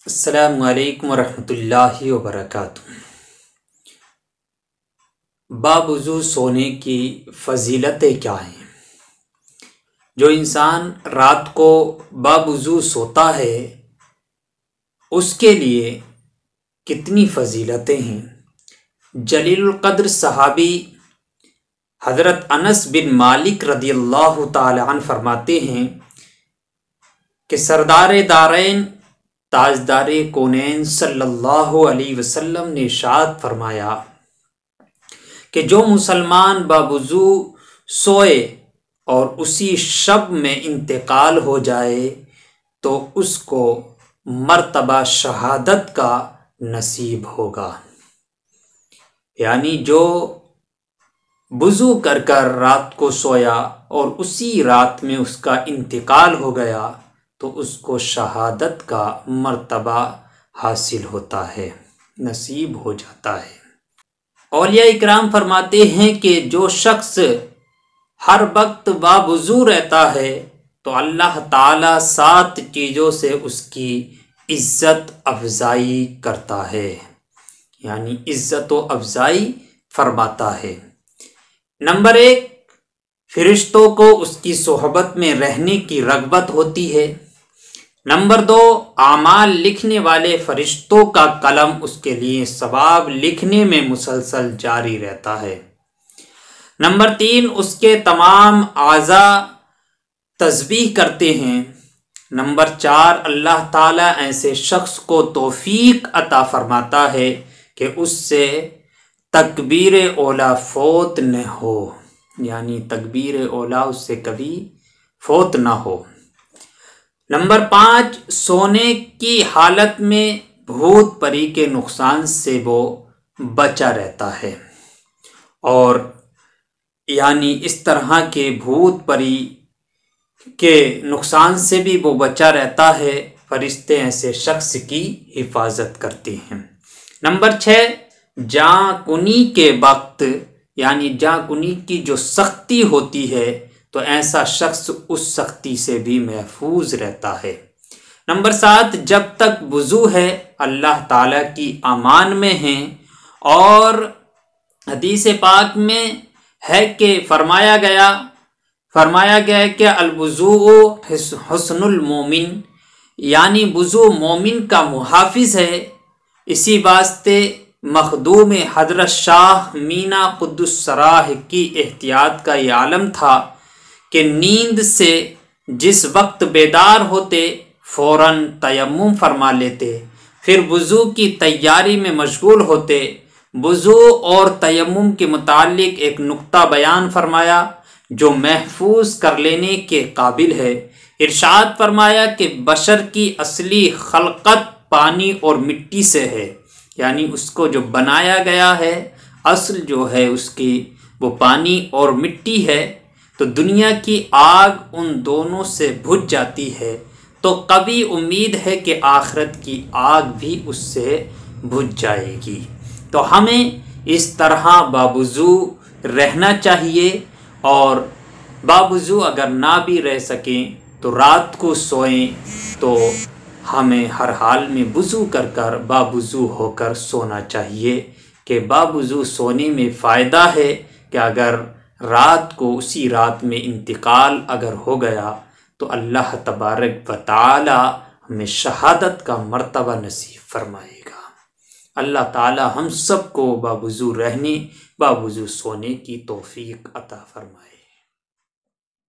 السلام علیکم ورحمۃ اللہ وبرکاتہ۔ باوضو سونے کی فضیلتیں کیا ہیں؟ جو انسان رات کو باوضو سوتا ہے اس کے لیے کتنی فضیلتیں ہیں۔ جلیل القدر صحابی حضرت انس بن مالک رضی اللہ تعالی عنہ فرماتے ہیں کہ سردار دارین تاجدار کونین صلی اللہ علیہ وسلم نے ارشاد فرمایا کہ جو مسلمان باوضو سوئے اور اسی شب میں انتقال ہو جائے تو اس کو مرتبہ شہادت کا نصیب ہوگا، یعنی جو وضو کر کر رات کو سویا اور اسی رات میں اس کا انتقال ہو گیا تو اس کو شہادت کا مرتبہ حاصل ہوتا ہے، نصیب ہو جاتا ہے۔ اولیاء اکرام فرماتے ہیں کہ جو شخص ہر وقت باوضو رہتا ہے تو اللہ تعالیٰ 7 چیزوں سے اس کی عزت افزائی کرتا ہے، یعنی عزت و افزائی فرماتا ہے۔ نمبر 1، فرشتوں کو اس کی صحبت میں رہنے کی رغبت ہوتی ہے۔ نمبر 2، اعمال لکھنے والے فرشتوں کا قلم اس کے لیے ثواب لکھنے میں مسلسل جاری رہتا ہے۔ نمبر 3، اس کے تمام اعضاء تسبیح کرتے ہیں۔ نمبر 4، اللہ تعالیٰ ایسے شخص کو توفیق عطا فرماتا ہے کہ اس سے تکبیر اولیٰ فوت نہ ہو، یعنی تکبیر اولیٰ اس سے کبھی فوت نہ ہو۔ نمبر 5، سونے کی حالت میں بھوت پری کے نقصان سے وہ بچا رہتا ہے، اور یعنی اس طرح کے بھوت پری کے نقصان سے بھی وہ بچا رہتا ہے، فرشتے ایسے شخص کی حفاظت کرتے ہیں۔ نمبر 6، جاں کنی کے وقت، یعنی جاں کنی کی جو سختی ہوتی ہے تو ایسا شخص اس سختی سے بھی محفوظ رہتا ہے۔ نمبر 7، جب تک وضو ہے اللہ تعالیٰ کی امان میں ہیں، اور حدیث پاک میں ہے کہ فرمایا گیا ہے کہ الوضوء حسن المومن، یعنی وضو مومن کا محافظ ہے۔ اسی واسطے مخدوم حضرت شاہ مینا قدس سراہ کی احتیاط کا یہ عالم تھا کہ نیند سے جس وقت بیدار ہوتے فوراً تیمم فرما لیتے، پھر وضو کی تیاری میں مشغول ہوتے۔ وضو اور تیمم کے متعلق ایک نقطہ بیان فرمایا جو محفوظ کر لینے کے قابل ہے۔ ارشاد فرمایا کہ بشر کی اصلی خلقت پانی اور مٹی سے ہے، یعنی اس کو جو بنایا گیا ہے اصل جو ہے اس کی وہ پانی اور مٹی ہے، تو دنیا کی آگ ان دونوں سے بجھ جاتی ہے، تو کبھی امید ہے کہ آخرت کی آگ بھی اس سے بجھ جائے گی۔ تو ہمیں اس طرح باوضو رہنا چاہیے، اور باوضو اگر نہ بھی رہ سکیں تو رات کو سوئیں تو ہمیں ہر حال میں وضو کر کر باوضو ہو کر سونا چاہیے، کہ باوضو سونے میں فائدہ ہے کہ اگر رات کو اسی رات میں انتقال اگر ہو گیا تو اللہ تبارک و تعالی ہمیں شہادت کا مرتبہ نصیب فرمائے گا۔ اللہ تعالی ہم سب کو باوضو رہنے باوضو سونے کی توفیق عطا فرمائے۔